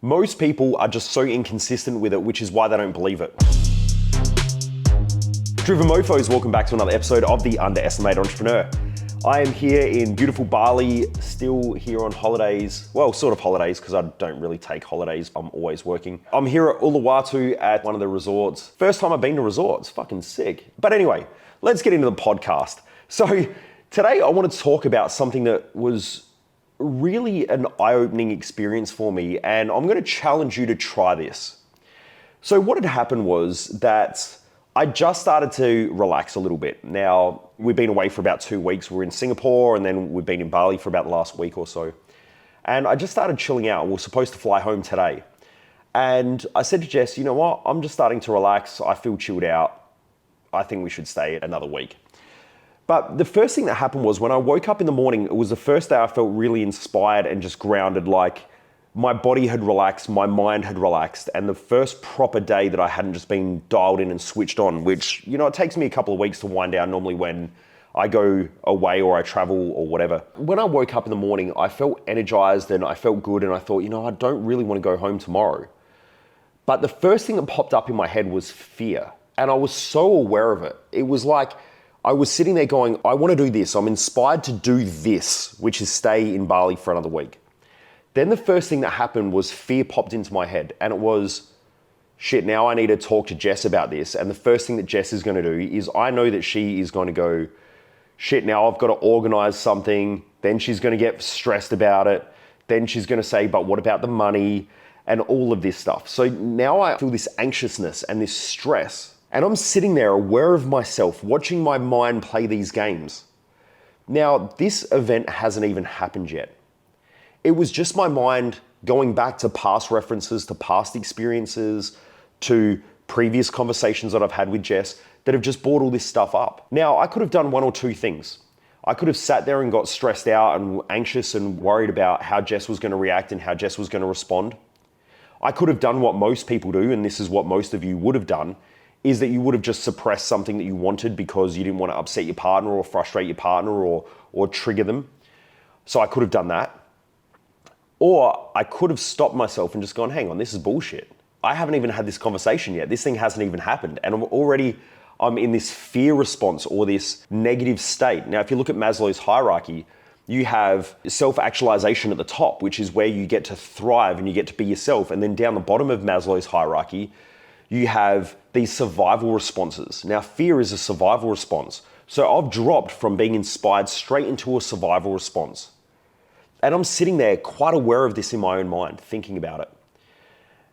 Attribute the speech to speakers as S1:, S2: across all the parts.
S1: Most people are just so inconsistent with it, which is why they don't believe it. Driven Mofos, welcome back to another episode of The Underestimated Entrepreneur. I am here in beautiful Bali, still here on holidays. Well, sort of holidays, because I don't really take holidays. I'm always working. I'm here at Uluwatu at one of the resorts. First time I've been to resorts, fucking sick. But anyway, let's get into the podcast. So today I want to talk about something that was really an eye-opening experience for me, and I'm going to challenge you to try this. So what had happened was that I just started to relax a little bit. Now, we've been away for about 2 weeks. We're in Singapore, and then we've been in Bali for about the last week or so. And I just started chilling out. We're supposed to fly home today. And I said to Jess, you know what? I'm just starting to relax. I feel chilled out. I think we should stay another week. But the first thing that happened was when I woke up in the morning, it was the first day I felt really inspired and just grounded, like my body had relaxed, my mind had relaxed, and the first proper day that I hadn't just been dialed in and switched on, which, you know, it takes me a couple of weeks to wind down normally when I go away or I travel or whatever. When I woke up in the morning, I felt energized and I felt good, and I thought, you know, I don't really want to go home tomorrow. But the first thing that popped up in my head was fear, and I was so aware of it. It was like I was sitting there going, I want to do this. I'm inspired to do this, which is stay in Bali for another week. Then the first thing that happened was fear popped into my head, and it was, shit, now I need to talk to Jess about this. And the first thing that Jess is going to do is, I know that she is going to go, shit, now I've got to organize something. Then she's going to get stressed about it. Then she's going to say, but what about the money and all of this stuff? So now I feel this anxiousness and this stress, and I'm sitting there aware of myself, watching my mind play these games. Now, this event hasn't even happened yet. It was just my mind going back to past references, to past experiences, to previous conversations that I've had with Jess that have just brought all this stuff up. Now, I could have done one or two things. I could have sat there and got stressed out and anxious and worried about how Jess was going to react and how Jess was going to respond. I could have done what most people do, and this is what most of you would have done, is that you would have just suppressed something that you wanted because you didn't want to upset your partner or frustrate your partner or trigger them. So I could have done that. Or I could have stopped myself and just gone, hang on, this is bullshit. I haven't even had this conversation yet. This thing hasn't even happened. And I'm in this fear response or this negative state. Now, if you look at Maslow's hierarchy, you have self-actualization at the top, which is where you get to thrive and you get to be yourself. And then down the bottom of Maslow's hierarchy, you have these survival responses. Now, fear is a survival response. So I've dropped from being inspired straight into a survival response. And I'm sitting there quite aware of this in my own mind, thinking about it.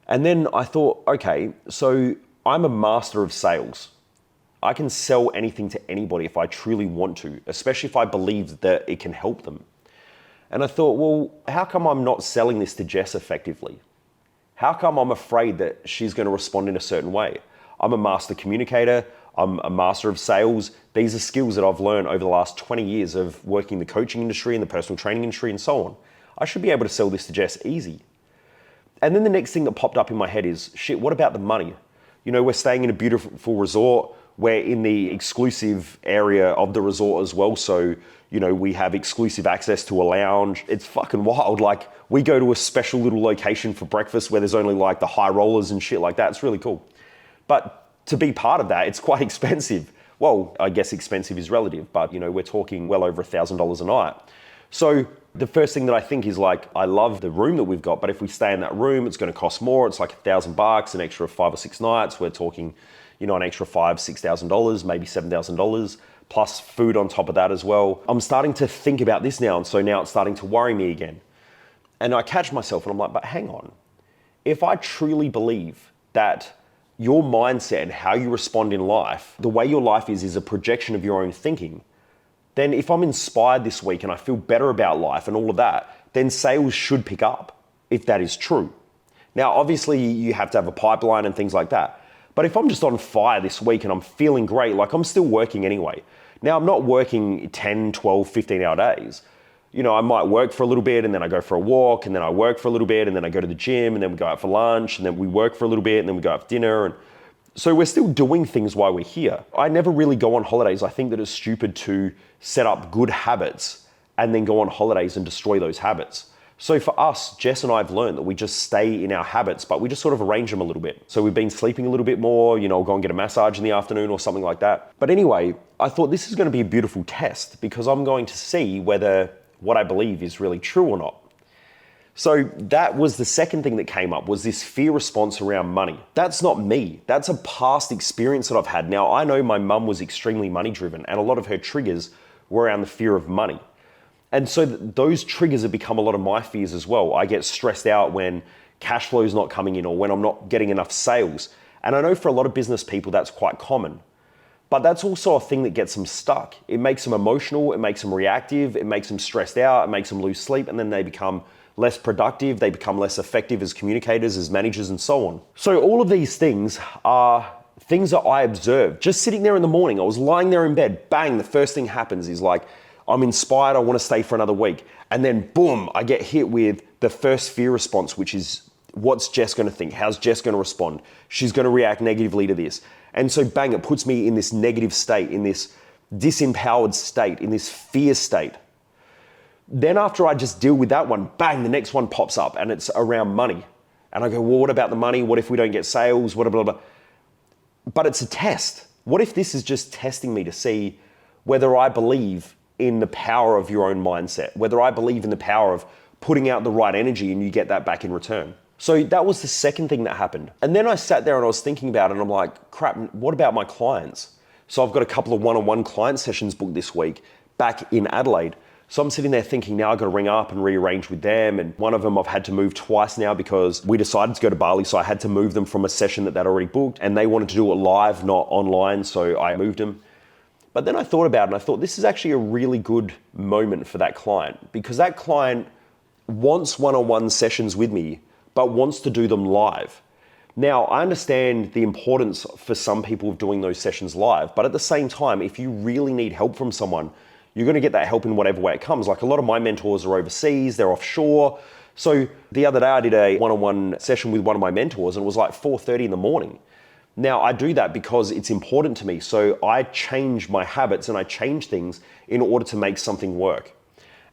S1: And then I thought, okay, so I'm a master of sales. I can sell anything to anybody if I truly want to, especially if I believe that it can help them. And I thought, well, how come I'm not selling this to Jess effectively? How come I'm afraid that she's going to respond in a certain way? I'm a master communicator. I'm a master of sales. These are skills that I've learned over the last 20 years of working in the coaching industry and the personal training industry and so on. I should be able to sell this to Jess easy. And then the next thing that popped up in my head is, shit, what about the money? You know, we're staying in a beautiful resort. We're in the exclusive area of the resort as well. So, you know, we have exclusive access to a lounge. It's fucking wild. Like, we go to a special little location for breakfast where there's only like the high rollers and shit like that. It's really cool. But to be part of that, it's quite expensive. Well, I guess expensive is relative, but you know, we're talking well over $1,000 a night. So the first thing that I think is like, I love the room that we've got, but if we stay in that room, it's going to cost more. It's like $1,000, an extra 5 or 6 nights. We're talking, you know, an extra $5,000-$6,000, maybe $7,000, plus food on top of that as well. I'm starting to think about this now, and so now it's starting to worry me again. And I catch myself and I'm like, but hang on. If I truly believe that your mindset and how you respond in life, the way your life is a projection of your own thinking, then if I'm inspired this week and I feel better about life and all of that, then sales should pick up, if that is true. Now, obviously you have to have a pipeline and things like that. But if I'm just on fire this week and I'm feeling great, like I'm still working anyway. Now, I'm not working 10, 12, 15-hour days. You know, I might work for a little bit and then I go for a walk and then I work for a little bit and then I go to the gym and then we go out for lunch and then we work for a little bit and then we go out for dinner. And so we're still doing things while we're here. I never really go on holidays. I think that it's stupid to set up good habits and then go on holidays and destroy those habits. So for us, Jess and I have learned that we just stay in our habits, but we just sort of arrange them a little bit. So we've been sleeping a little bit more, I'll go and get a massage in the afternoon or something like that. But anyway, I thought this is going to be a beautiful test because I'm going to see whether what I believe is really true or not. So that was the second thing that came up, was this fear response around money. That's not me. That's a past experience that I've had. Now, I know my mum was extremely money driven and a lot of her triggers were around the fear of money. And so those triggers have become a lot of my fears as well. I get stressed out when cash flow is not coming in or when I'm not getting enough sales. And I know for a lot of business people, that's quite common. But that's also a thing that gets them stuck. It makes them emotional, it makes them reactive, it makes them stressed out, it makes them lose sleep, and then they become less productive, they become less effective as communicators, as managers, and so on. So all of these things are things that I observed. Just sitting there in the morning, I was lying there in bed, bang, the first thing happens is like, I'm inspired, I want to stay for another week. And then boom, I get hit with the first fear response, which is, what's Jess going to think? How's Jess going to respond? She's going to react negatively to this. And so bang, it puts me in this negative state, in this disempowered state, in this fear state. Then after I just deal with that one, bang, the next one pops up and it's around money. And I go, well, what about the money? What if we don't get sales? What blah, blah, blah. But it's a test. What if this is just testing me to see whether I believe in the power of your own mindset, whether I believe in the power of putting out the right energy and you get that back in return? So that was the second thing that happened. And then I sat there and I was thinking about it and I'm like, crap, what about my clients? So I've got a couple of one-on-one client sessions booked this week back in Adelaide. So I'm sitting there thinking, now I've got to ring up and rearrange with them. And one of them I've had to move twice now because we decided to go to Bali. So I had to move them from a session that they'd already booked and they wanted to do it live, not online. So I moved them. But then I thought about it and I thought this is actually a really good moment for that client because that client wants one-on-one sessions with me, but wants to do them live. Now, I understand the importance for some people of doing those sessions live, but at the same time, if you really need help from someone, you're going to get that help in whatever way it comes. Like a lot of my mentors are overseas, they're offshore. So the other day I did a one-on-one session with one of my mentors and it was like 4:30 in the morning. Now I do that because it's important to me. So I change my habits and I change things in order to make something work.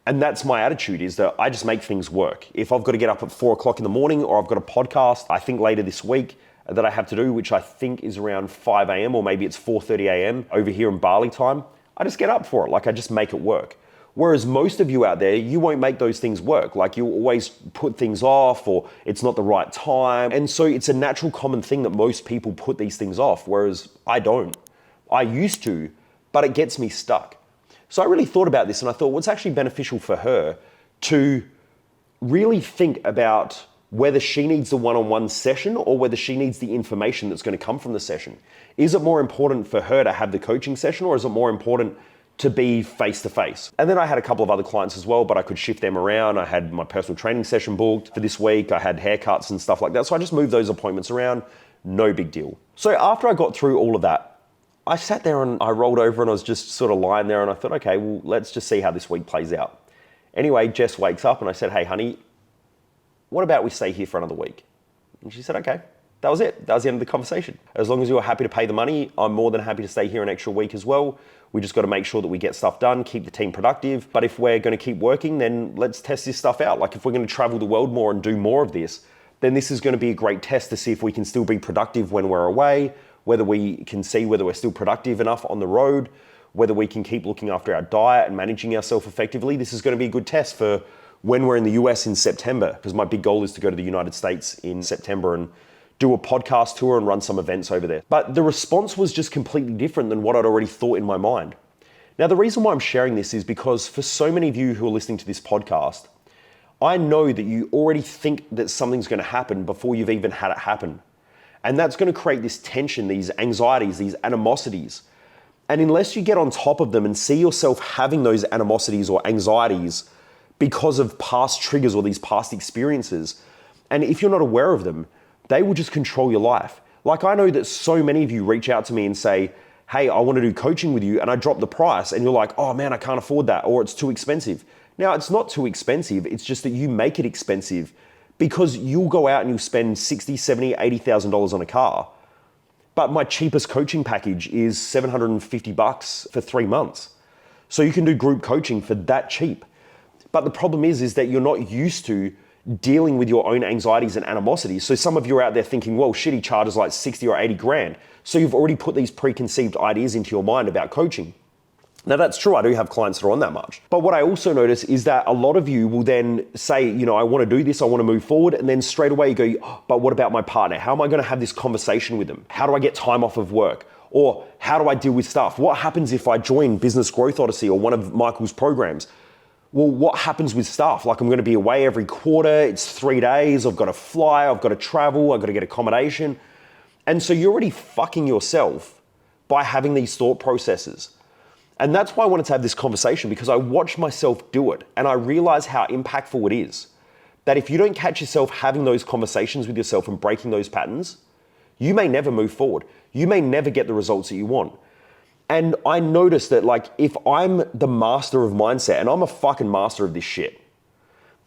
S1: And that's my attitude, is that I just make things work. If I've got to get up at 4 o'clock in the morning or I've got a podcast, I think later this week that I have to do, which I think is around 5 a.m. or maybe it's 4:30 a.m. over here in Bali time, I just get up for it. Like I just make it work. Whereas most of you out there, you won't make those things work. Like you always put things off or it's not the right time. And so it's a natural common thing that most people put these things off, whereas I don't. I used to, but it gets me stuck. So I really thought about this and I thought what's actually beneficial for her to really think about whether she needs the one-on-one session or whether she needs the information that's going to come from the session. Is it more important for her to have the coaching session or is it more important to be face-to-face? And then I had a couple of other clients as well, but I could shift them around. I had my personal training session booked for this week. I had haircuts and stuff like that. So I just moved those appointments around. No big deal. So after I got through all of that, I sat there and I rolled over and I was just sort of lying there and I thought, okay, well, let's just see how this week plays out. Anyway, Jess wakes up and I said, hey, honey, what about we stay here for another week? And she said, okay. That was it. That was the end of the conversation. As long as you're happy to pay the money, I'm more than happy to stay here an extra week as well. We just got to make sure that we get stuff done, keep the team productive. But if we're going to keep working, then let's test this stuff out. Like if we're going to travel the world more and do more of this, then this is going to be a great test to see if we can still be productive when we're away, whether we can see whether we're still productive enough on the road, whether we can keep looking after our diet and managing ourselves effectively. This is going to be a good test for when we're in the US in September, because my big goal is to go to the United States in September and do a podcast tour and run some events over there. But the response was just completely different than what I'd already thought in my mind. Now, the reason why I'm sharing this is because for so many of you who are listening to this podcast, I know that you already think that something's going to happen before you've even had it happen. And that's going to create this tension, these anxieties, these animosities. And unless you get on top of them and see yourself having those animosities or anxieties because of past triggers or these past experiences, and if you're not aware of them, they will just control your life. Like I know that so many of you reach out to me and say, hey, I want to do coaching with you, and I drop the price and you're like, oh man, I can't afford that, or it's too expensive. Now, it's not too expensive, it's just that you make it expensive because you'll go out and you'll spend $60,000, $70,000, $80,000 on a car. But my cheapest coaching package is $750 for 3 months. So you can do group coaching for that cheap. But the problem is that you're not used to dealing with your own anxieties and animosities. So some of you are out there thinking, well, shit, he charges like 60 or 80 grand. So you've already put these preconceived ideas into your mind about coaching. Now that's true, I do have clients that are on that much. But what I also notice is that a lot of you will then say, I want to do this, I want to move forward. And then straight away you go, oh, but what about my partner? How am I going to have this conversation with them? How do I get time off of work? Or how do I deal with stuff? What happens if I join Business Growth Odyssey or one of Michael's programs? Well, what happens with stuff? Like I'm going to be away every quarter, it's 3 days, I've got to fly, I've got to travel, I've got to get accommodation. And so you're already fucking yourself by having these thought processes. And that's why I wanted to have this conversation, because I watched myself do it and I realize how impactful it is. That if you don't catch yourself having those conversations with yourself and breaking those patterns, you may never move forward. You may never get the results that you want. And I noticed that if I'm the master of mindset, and I'm a fucking master of this shit,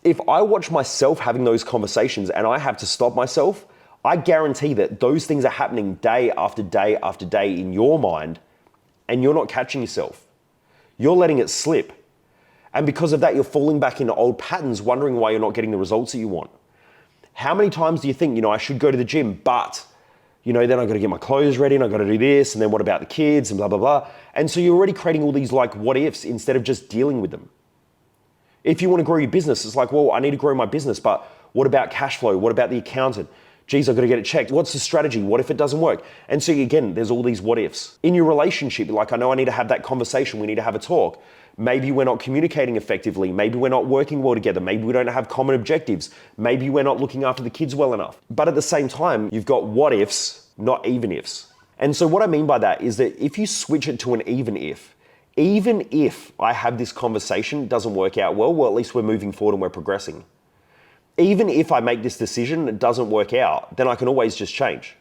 S1: if I watch myself having those conversations and I have to stop myself, I guarantee that those things are happening day after day after day in your mind and you're not catching yourself. You're letting it slip. And because of that, you're falling back into old patterns, wondering why you're not getting the results that you want. How many times do you think, I should go to the gym, but then I've got to get my clothes ready and I've got to do this, and then what about the kids and blah, blah, blah. And so you're already creating all these what ifs instead of just dealing with them. If you want to grow your business, it's like, well, I need to grow my business, but what about cash flow? What about the accountant? Geez, I've got to get it checked. What's the strategy? What if it doesn't work? And so again, there's all these what ifs. In your relationship, I know I need to have that conversation. We need to have a talk. Maybe we're not communicating effectively. Maybe we're not working well together. Maybe we don't have common objectives. Maybe we're not looking after the kids well enough. But at the same time, you've got what ifs, not even ifs. And so what I mean by that is that if you switch it to an even if I have this conversation, it doesn't work out well, at least we're moving forward and we're progressing. Even if I make this decision and it doesn't work out, then I can always just change.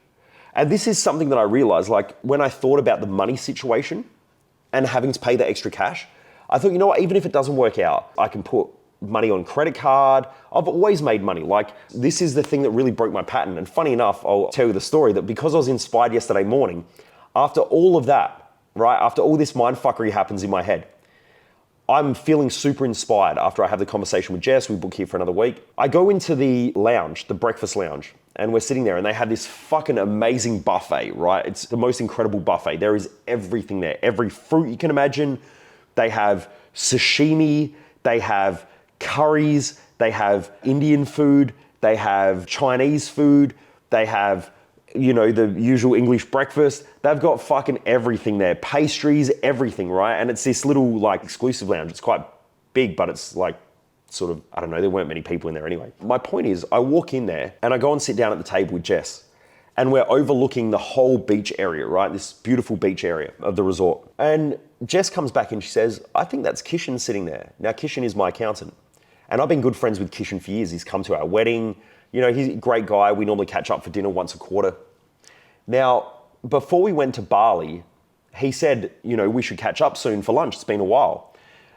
S1: And this is something that I realized, when I thought about the money situation and having to pay the extra cash, I thought, even if it doesn't work out, I can put money on credit card. I've always made money. This is the thing that really broke my pattern. And funny enough, I'll tell you the story that because I was inspired yesterday morning, after all of that, right, after all this mindfuckery happens in my head, I'm feeling super inspired after I have the conversation with Jess. We book here for another week. I go into the lounge, the breakfast lounge, and we're sitting there and they have this fucking amazing buffet, right? It's the most incredible buffet. There is everything there. Every fruit you can imagine. They have sashimi, they have curries, they have Indian food, they have Chinese food, they have, the usual English breakfast. They've got fucking everything there. Pastries, everything, right? And it's this little exclusive lounge. It's quite big, but it's I don't know, there weren't many people in there anyway. My point is, I walk in there and I go and sit down at the table with Jess. And we're overlooking the whole beach area, right? This beautiful beach area of the resort. And Jess comes back and she says, I think that's Kishan sitting there. Now, Kishan is my accountant. And I've been good friends with Kishan for years. He's come to our wedding. He's a great guy. We normally catch up for dinner once a quarter. Now, before we went to Bali, he said, we should catch up soon for lunch. It's been a while.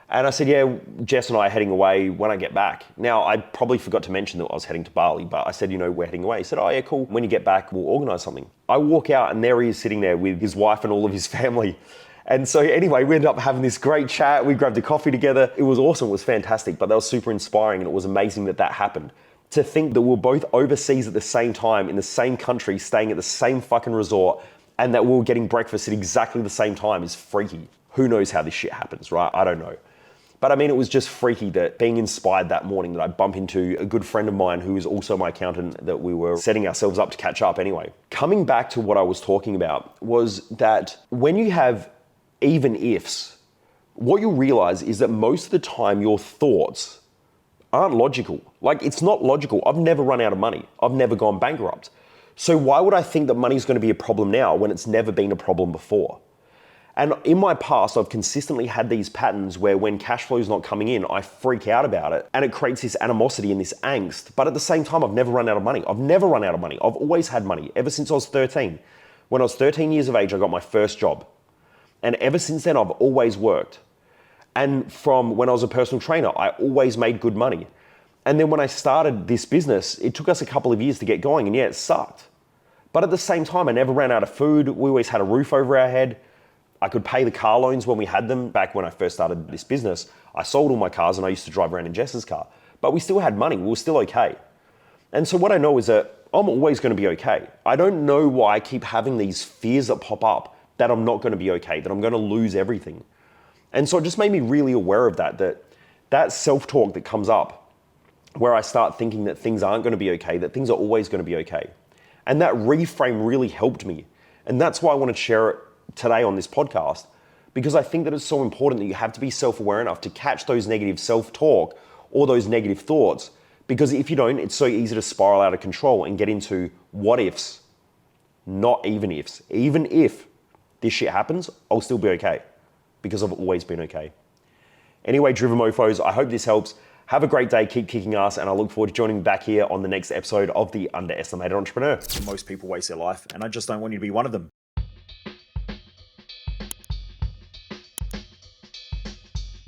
S1: And I said, yeah, Jess and I are heading away when I get back. Now, I probably forgot to mention that I was heading to Bali, but I said, we're heading away. He said, oh yeah, cool. When you get back, we'll organize something. I walk out and there he is sitting there with his wife and all of his family. And so anyway, we ended up having this great chat. We grabbed a coffee together. It was awesome. It was fantastic, but that was super inspiring. And it was amazing that happened. To think that we're both overseas at the same time, in the same country, staying at the same fucking resort, and that we were getting breakfast at exactly the same time is freaky. Who knows how this shit happens, right? I don't know. But it was just freaky that being inspired that morning that I bump into a good friend of mine who is also my accountant, that we were setting ourselves up to catch up anyway. Coming back to what I was talking about was that when you have even ifs, what you'll realize is that most of the time your thoughts aren't logical. It's not logical. I've never run out of money. I've never gone bankrupt. So why would I think that money is going to be a problem now when it's never been a problem before? And in my past, I've consistently had these patterns where when cash flow is not coming in, I freak out about it and it creates this animosity and this angst. But at the same time, I've never run out of money. I've never run out of money. I've always had money ever since I was 13. When I was 13 years of age, I got my first job. And ever since then, I've always worked. And from when I was a personal trainer, I always made good money. And then when I started this business, it took us a couple of years to get going. And yeah, it sucked. But at the same time, I never ran out of food. We always had a roof over our head. I could pay the car loans when we had them back when I first started this business. I sold all my cars and I used to drive around in Jess's car, but we still had money. We were still okay. And so what I know is that I'm always going to be okay. I don't know why I keep having these fears that pop up that I'm not going to be okay, that I'm going to lose everything. And so it just made me really aware of that self-talk that comes up where I start thinking that things aren't going to be okay, that things are always going to be okay. And that reframe really helped me. And that's why I want to share it today on this podcast, because I think that it's so important that you have to be self-aware enough to catch those negative self-talk or those negative thoughts. Because if you don't, it's so easy to spiral out of control and get into what ifs, not even ifs. Even if this shit happens, I'll still be okay because I've always been okay. Anyway, Driven Mofos, I hope this helps. Have a great day, keep kicking ass, and I look forward to joining you back here on the next episode of The Underestimated Entrepreneur.
S2: Most people waste their life, and I just don't want you to be one of them.